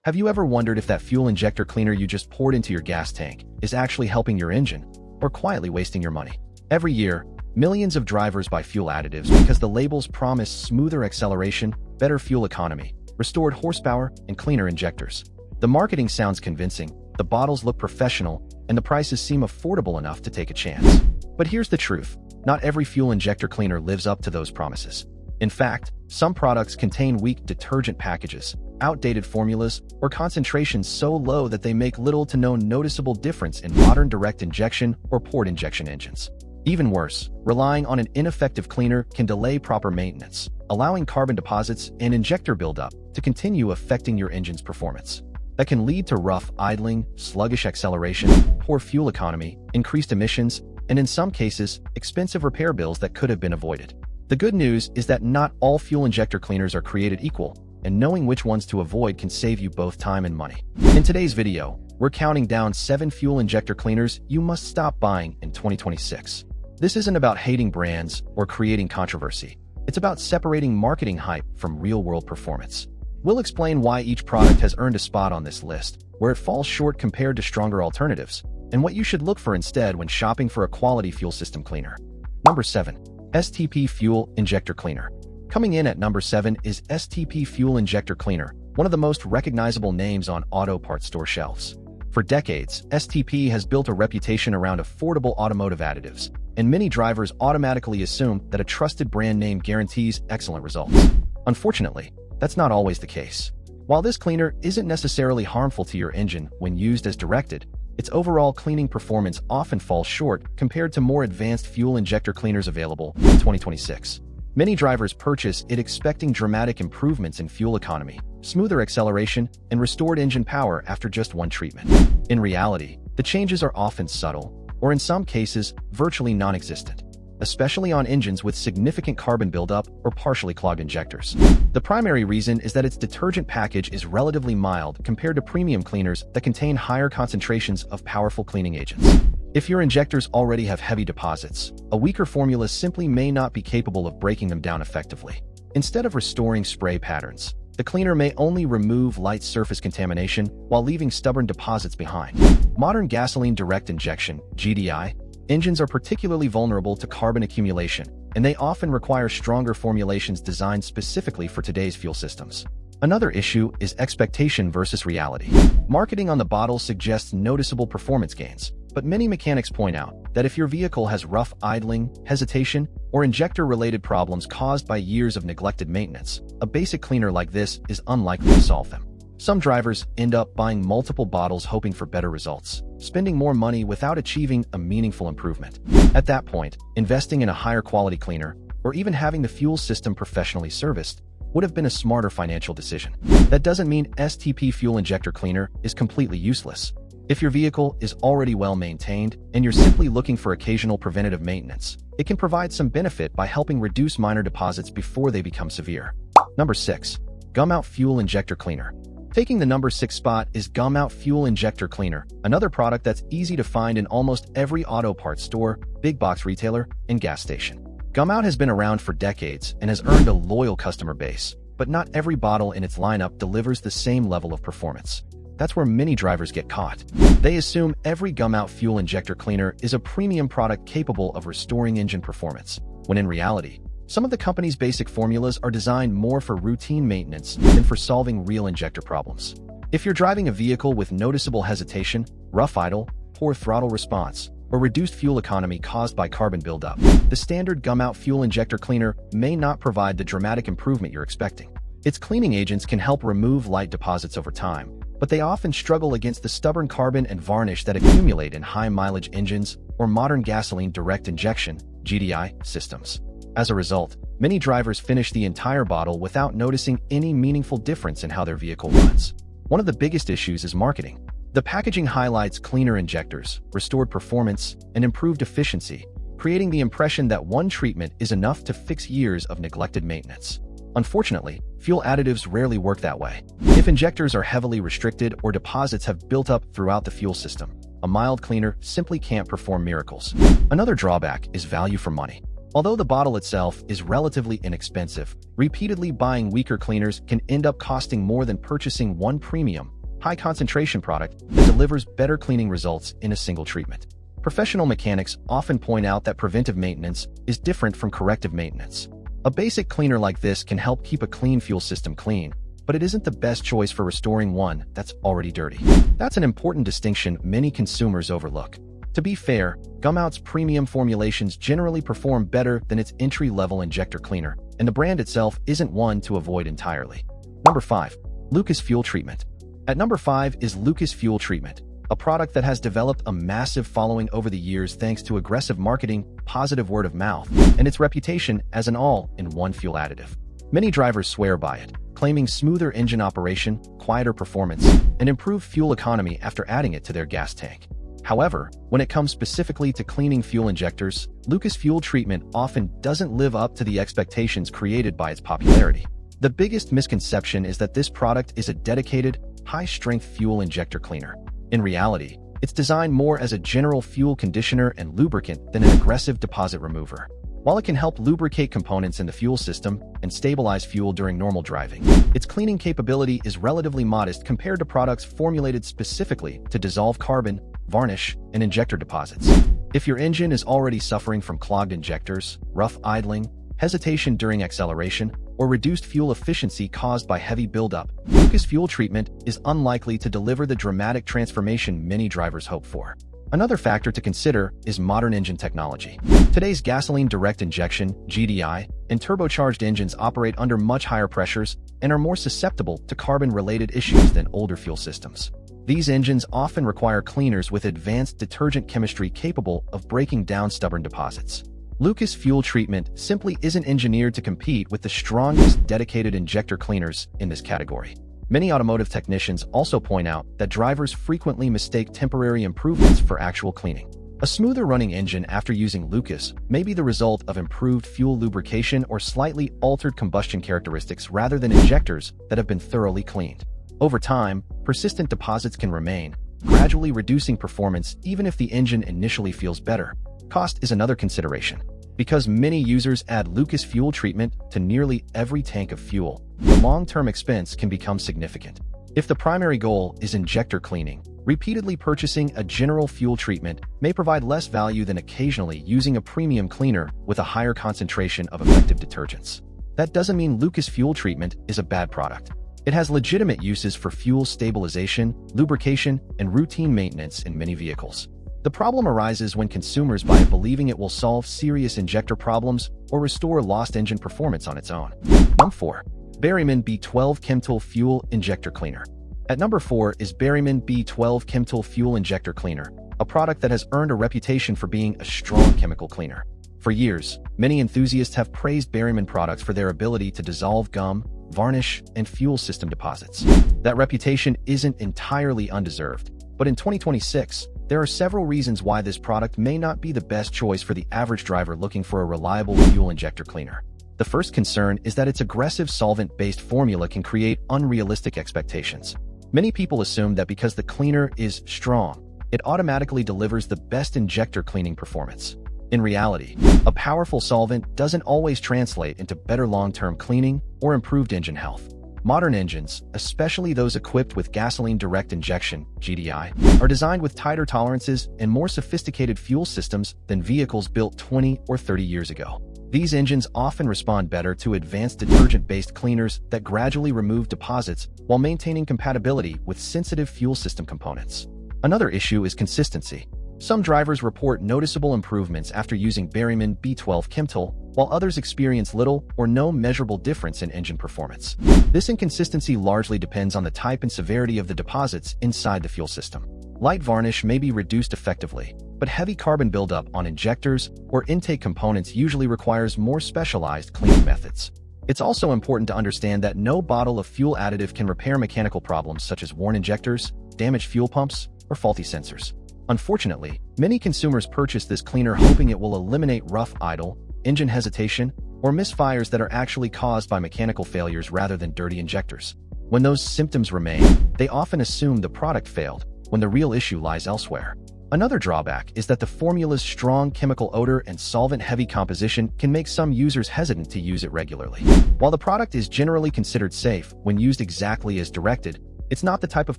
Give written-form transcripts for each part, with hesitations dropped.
Have you ever wondered if that fuel injector cleaner you just poured into your gas tank is actually helping your engine or quietly wasting your money? Every year, millions of drivers buy fuel additives because the labels promise smoother acceleration, better fuel economy, restored horsepower, and cleaner injectors. The marketing sounds convincing, the bottles look professional, and the prices seem affordable enough to take a chance. But here's the truth. Not every fuel injector cleaner lives up to those promises. In fact, some products contain weak detergent packages, outdated formulas, or concentrations so low that they make little to no noticeable difference in modern direct injection or port injection engines. Even worse, relying on an ineffective cleaner can delay proper maintenance, allowing carbon deposits and injector buildup to continue affecting your engine's performance. That can lead to rough idling, sluggish acceleration, poor fuel economy, increased emissions, and in some cases, expensive repair bills that could have been avoided. The good news is that not all fuel injector cleaners are created equal, and knowing which ones to avoid can save you both time and money. In today's video, we're counting down 7 fuel injector cleaners you must stop buying in 2026. This isn't about hating brands or creating controversy. It's about separating marketing hype from real-world performance. We'll explain why each product has earned a spot on this list, where it falls short compared to stronger alternatives, and what you should look for instead when shopping for a quality fuel system cleaner. Number 7. STP Fuel Injector Cleaner. Coming in at number 7 is STP Fuel Injector Cleaner, one of the most recognizable names on auto parts store shelves. For decades, STP has built a reputation around affordable automotive additives, and many drivers automatically assume that a trusted brand name guarantees excellent results. Unfortunately, that's not always the case. While this cleaner isn't necessarily harmful to your engine when used as directed, its overall cleaning performance often falls short compared to more advanced fuel injector cleaners available in 2026. Many drivers purchase it expecting dramatic improvements in fuel economy, smoother acceleration, and restored engine power after just one treatment. In reality, the changes are often subtle, or in some cases, virtually non-existent, especially on engines with significant carbon buildup or partially clogged injectors. The primary reason is that its detergent package is relatively mild compared to premium cleaners that contain higher concentrations of powerful cleaning agents. If your injectors already have heavy deposits, a weaker formula simply may not be capable of breaking them down effectively. Instead of restoring spray patterns, the cleaner may only remove light surface contamination while leaving stubborn deposits behind. Modern gasoline direct injection (GDI) engines are particularly vulnerable to carbon accumulation, and they often require stronger formulations designed specifically for today's fuel systems. Another issue is expectation versus reality. Marketing on the bottle suggests noticeable performance gains, but many mechanics point out that if your vehicle has rough idling, hesitation, or injector-related problems caused by years of neglected maintenance, a basic cleaner like this is unlikely to solve them. Some drivers end up buying multiple bottles hoping for better results, spending more money without achieving a meaningful improvement. At that point, investing in a higher quality cleaner, or even having the fuel system professionally serviced, would have been a smarter financial decision. That doesn't mean STP Fuel Injector Cleaner is completely useless. If your vehicle is already well maintained and you're simply looking for occasional preventative maintenance, it can provide some benefit by helping reduce minor deposits before they become severe. Number 6. Gumout Fuel Injector Cleaner. Taking the number 6 spot is Gumout Fuel Injector Cleaner, another product that's easy to find in almost every auto parts store, big box retailer, and gas station. Gumout has been around for decades and has earned a loyal customer base, but not every bottle in its lineup delivers the same level of performance. That's where many drivers get caught. They assume every Gumout Fuel Injector Cleaner is a premium product capable of restoring engine performance, when in reality, some of the company's basic formulas are designed more for routine maintenance than for solving real injector problems. If you're driving a vehicle with noticeable hesitation, rough idle, poor throttle response, or reduced fuel economy caused by carbon buildup, the standard Gumout Fuel Injector Cleaner may not provide the dramatic improvement you're expecting. Its cleaning agents can help remove light deposits over time, but they often struggle against the stubborn carbon and varnish that accumulate in high-mileage engines or modern gasoline direct injection (GDI) systems. As a result, many drivers finish the entire bottle without noticing any meaningful difference in how their vehicle runs. One of the biggest issues is marketing. The packaging highlights cleaner injectors, restored performance, and improved efficiency, creating the impression that one treatment is enough to fix years of neglected maintenance. Unfortunately, fuel additives rarely work that way. If injectors are heavily restricted or deposits have built up throughout the fuel system, a mild cleaner simply can't perform miracles. Another drawback is value for money. Although the bottle itself is relatively inexpensive, repeatedly buying weaker cleaners can end up costing more than purchasing one premium, high-concentration product that delivers better cleaning results in a single treatment. Professional mechanics often point out that preventive maintenance is different from corrective maintenance. A basic cleaner like this can help keep a clean fuel system clean, but it isn't the best choice for restoring one that's already dirty. That's an important distinction many consumers overlook. To be fair, Gumout's premium formulations generally perform better than its entry-level injector cleaner, and the brand itself isn't one to avoid entirely. Number 5. Lucas Fuel Treatment. At number 5 is Lucas Fuel Treatment, a product that has developed a massive following over the years thanks to aggressive marketing, positive word of mouth, and its reputation as an all-in-one fuel additive. Many drivers swear by it, claiming smoother engine operation, quieter performance, and improved fuel economy after adding it to their gas tank. However, when it comes specifically to cleaning fuel injectors, Lucas Fuel Treatment often doesn't live up to the expectations created by its popularity. The biggest misconception is that this product is a dedicated, high-strength fuel injector cleaner. In reality, it's designed more as a general fuel conditioner and lubricant than an aggressive deposit remover. While it can help lubricate components in the fuel system and stabilize fuel during normal driving, its cleaning capability is relatively modest compared to products formulated specifically to dissolve carbon, varnish, and injector deposits. If your engine is already suffering from clogged injectors, rough idling, hesitation during acceleration, or reduced fuel efficiency caused by heavy buildup, Lucas Fuel Treatment is unlikely to deliver the dramatic transformation many drivers hope for. Another factor to consider is modern engine technology. Today's gasoline direct injection, GDI, and turbocharged engines operate under much higher pressures and are more susceptible to carbon-related issues than older fuel systems. These engines often require cleaners with advanced detergent chemistry capable of breaking down stubborn deposits. Lucas Fuel Treatment simply isn't engineered to compete with the strongest dedicated injector cleaners in this category. Many automotive technicians also point out that drivers frequently mistake temporary improvements for actual cleaning. A smoother running engine after using Lucas may be the result of improved fuel lubrication or slightly altered combustion characteristics rather than injectors that have been thoroughly cleaned. Over time, persistent deposits can remain, gradually reducing performance even if the engine initially feels better. Cost is another consideration. Because many users add Lucas Fuel Treatment to nearly every tank of fuel, the long-term expense can become significant. If the primary goal is injector cleaning, repeatedly purchasing a general fuel treatment may provide less value than occasionally using a premium cleaner with a higher concentration of effective detergents. That doesn't mean Lucas Fuel Treatment is a bad product. It has legitimate uses for fuel stabilization, lubrication, and routine maintenance in many vehicles. The problem arises when consumers buy it believing it will solve serious injector problems or restore lost engine performance on its own. Number 4. Berryman B12 Chemtool Fuel Injector Cleaner. At number 4 is Berryman B12 Chemtool Fuel Injector Cleaner, a product that has earned a reputation for being a strong chemical cleaner. For years, many enthusiasts have praised Berryman products for their ability to dissolve gum, varnish, and fuel system deposits. That reputation isn't entirely undeserved, but in 2026, there are several reasons why this product may not be the best choice for the average driver looking for a reliable fuel injector cleaner. The first concern is that its aggressive solvent-based formula can create unrealistic expectations. Many people assume that because the cleaner is strong, it automatically delivers the best injector cleaning performance. In reality, a powerful solvent doesn't always translate into better long-term cleaning or improved engine health. Modern engines, especially those equipped with gasoline direct injection (GDI), are designed with tighter tolerances and more sophisticated fuel systems than vehicles built 20 or 30 years ago. These engines often respond better to advanced detergent-based cleaners that gradually remove deposits while maintaining compatibility with sensitive fuel system components. Another issue is consistency. Some drivers report noticeable improvements after using Berryman B12 Chemtool, while others experience little or no measurable difference in engine performance. This inconsistency largely depends on the type and severity of the deposits inside the fuel system. Light varnish may be reduced effectively, but heavy carbon buildup on injectors or intake components usually requires more specialized cleaning methods. It's also important to understand that no bottle of fuel additive can repair mechanical problems such as worn injectors, damaged fuel pumps, or faulty sensors. Unfortunately, many consumers purchase this cleaner hoping it will eliminate rough idle, engine hesitation, or misfires that are actually caused by mechanical failures rather than dirty injectors. When those symptoms remain, they often assume the product failed, when the real issue lies elsewhere. Another drawback is that the formula's strong chemical odor and solvent-heavy composition can make some users hesitant to use it regularly. While the product is generally considered safe when used exactly as directed, it's not the type of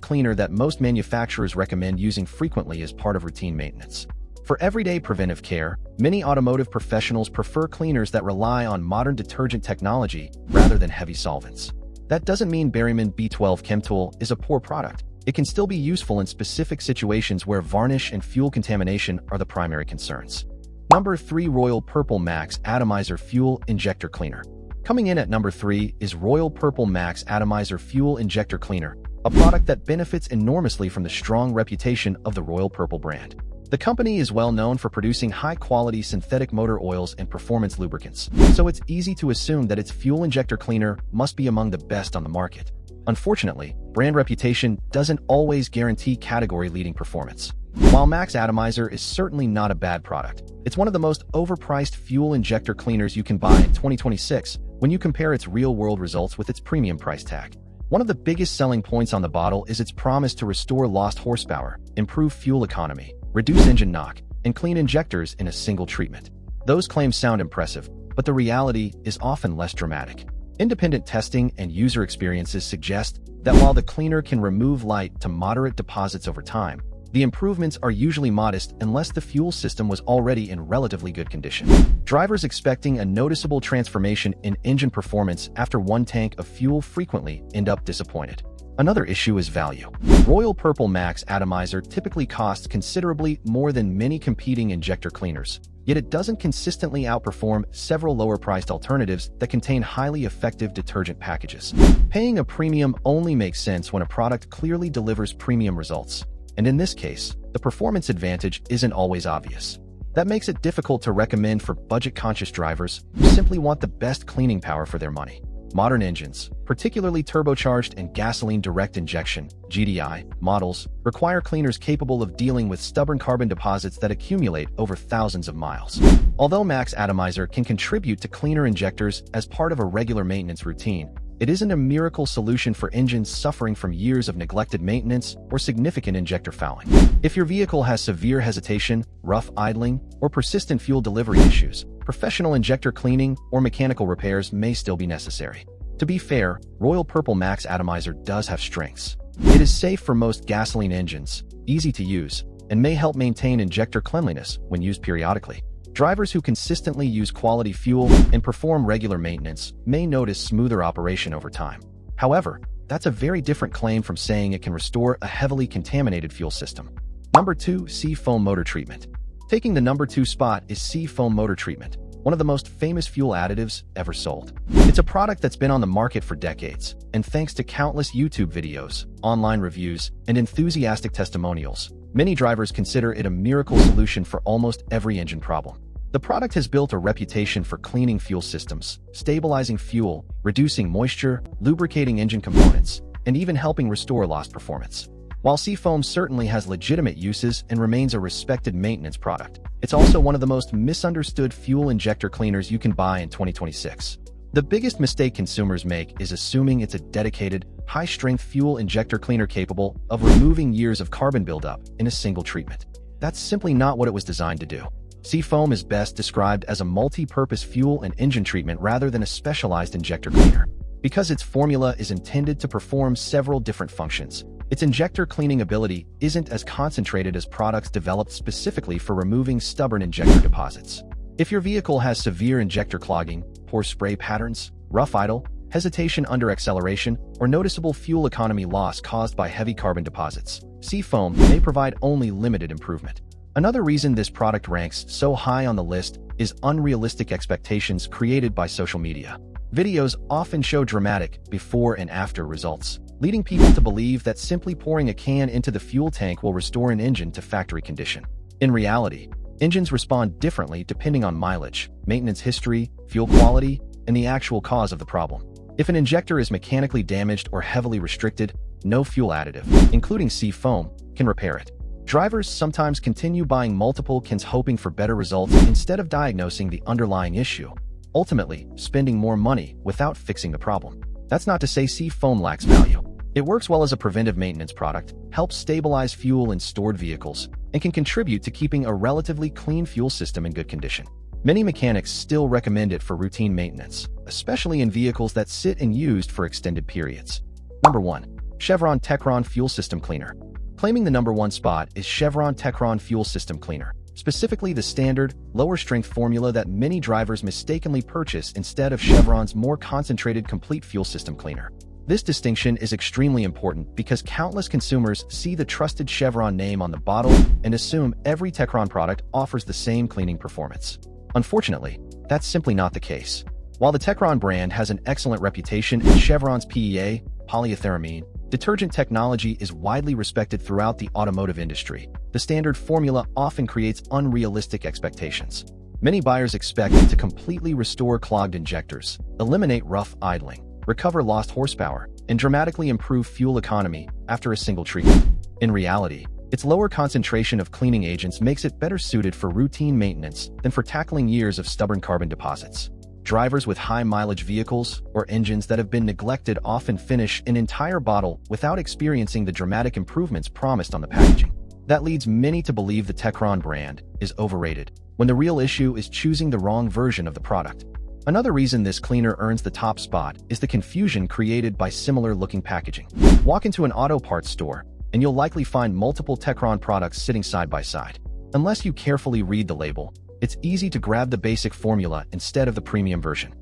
cleaner that most manufacturers recommend using frequently as part of routine maintenance. For everyday preventive care, many automotive professionals prefer cleaners that rely on modern detergent technology rather than heavy solvents. That doesn't mean Berryman B12 Chemtool is a poor product. It can still be useful in specific situations where varnish and fuel contamination are the primary concerns. Number 3. Royal Purple Max Atomizer Fuel Injector Cleaner. Coming in at number 3 is Royal Purple Max Atomizer Fuel Injector Cleaner, a product that benefits enormously from the strong reputation of the Royal Purple brand. The company is well known for producing high-quality synthetic motor oils and performance lubricants, so it's easy to assume that its fuel injector cleaner must be among the best on the market. Unfortunately, brand reputation doesn't always guarantee category-leading performance. While Max Atomizer is certainly not a bad product, it's one of the most overpriced fuel injector cleaners you can buy in 2026 when you compare its real-world results with its premium price tag. One of the biggest selling points on the bottle is its promise to restore lost horsepower, improve fuel economy, reduce engine knock, and clean injectors in a single treatment. Those claims sound impressive, but the reality is often less dramatic. Independent testing and user experiences suggest that while the cleaner can remove light to moderate deposits over time, the improvements are usually modest unless the fuel system was already in relatively good condition. Drivers expecting a noticeable transformation in engine performance after one tank of fuel frequently end up disappointed. Another issue is value. Royal Purple Max Atomizer typically costs considerably more than many competing injector cleaners, yet it doesn't consistently outperform several lower-priced alternatives that contain highly effective detergent packages. Paying a premium only makes sense when a product clearly delivers premium results, and in this case, the performance advantage isn't always obvious. That makes it difficult to recommend for budget-conscious drivers who simply want the best cleaning power for their money. Modern engines, particularly turbocharged and gasoline direct injection (GDI) models, require cleaners capable of dealing with stubborn carbon deposits that accumulate over thousands of miles. Although Max Atomizer can contribute to cleaner injectors as part of a regular maintenance routine, it isn't a miracle solution for engines suffering from years of neglected maintenance or significant injector fouling. If your vehicle has severe hesitation, rough idling, or persistent fuel delivery issues, professional injector cleaning or mechanical repairs may still be necessary. To be fair, Royal Purple Max Atomizer does have strengths. It is safe for most gasoline engines, easy to use, and may help maintain injector cleanliness when used periodically. Drivers who consistently use quality fuel and perform regular maintenance may notice smoother operation over time. However, that's a very different claim from saying it can restore a heavily contaminated fuel system. Number 2. Seafoam Motor Treatment. Taking the number 2 spot is Seafoam Motor Treatment, one of the most famous fuel additives ever sold. It's a product that's been on the market for decades, and thanks to countless YouTube videos, online reviews, and enthusiastic testimonials, many drivers consider it a miracle solution for almost every engine problem. The product has built a reputation for cleaning fuel systems, stabilizing fuel, reducing moisture, lubricating engine components, and even helping restore lost performance. While Seafoam certainly has legitimate uses and remains a respected maintenance product, it's also one of the most misunderstood fuel injector cleaners you can buy in 2026. The biggest mistake consumers make is assuming it's a dedicated, high-strength fuel injector cleaner capable of removing years of carbon buildup in a single treatment. That's simply not what it was designed to do. Seafoam is best described as a multi-purpose fuel and engine treatment rather than a specialized injector cleaner. Because its formula is intended to perform several different functions, its injector cleaning ability isn't as concentrated as products developed specifically for removing stubborn injector deposits. If your vehicle has severe injector clogging, poor spray patterns, rough idle, hesitation under acceleration, or noticeable fuel economy loss caused by heavy carbon deposits, Seafoam may provide only limited improvement. Another reason this product ranks so high on the list is unrealistic expectations created by social media. Videos often show dramatic before and after results, leading people to believe that simply pouring a can into the fuel tank will restore an engine to factory condition. In reality, engines respond differently depending on mileage, maintenance history, fuel quality, and the actual cause of the problem. If an injector is mechanically damaged or heavily restricted, no fuel additive, including Seafoam, can repair it. Drivers sometimes continue buying multiple cans hoping for better results instead of diagnosing the underlying issue, ultimately spending more money without fixing the problem. That's not to say Seafoam lacks value. It works well as a preventive maintenance product, helps stabilize fuel in stored vehicles, and can contribute to keeping a relatively clean fuel system in good condition. Many mechanics still recommend it for routine maintenance, especially in vehicles that sit unused for extended periods. Number 1. Chevron Techron Fuel System Cleaner. Claiming the number 1 spot is Chevron Techron Fuel System Cleaner, specifically the standard, lower-strength formula that many drivers mistakenly purchase instead of Chevron's more concentrated complete fuel system cleaner. This distinction is extremely important because countless consumers see the trusted Chevron name on the bottle and assume every Techron product offers the same cleaning performance. Unfortunately, that's simply not the case. While the Techron brand has an excellent reputation and Chevron's PEA, polyethylamine, detergent technology is widely respected throughout the automotive industry, the standard formula often creates unrealistic expectations. Many buyers expect it to completely restore clogged injectors, eliminate rough idling, recover lost horsepower, and dramatically improve fuel economy after a single treatment. In reality, its lower concentration of cleaning agents makes it better suited for routine maintenance than for tackling years of stubborn carbon deposits. Drivers with high-mileage vehicles or engines that have been neglected often finish an entire bottle without experiencing the dramatic improvements promised on the packaging. That leads many to believe the Techron brand is overrated, when the real issue is choosing the wrong version of the product. Another reason this cleaner earns the top spot is the confusion created by similar-looking packaging. Walk into an auto parts store, and you'll likely find multiple Techron products sitting side by side. Unless you carefully read the label, it's easy to grab the basic formula instead of the premium version.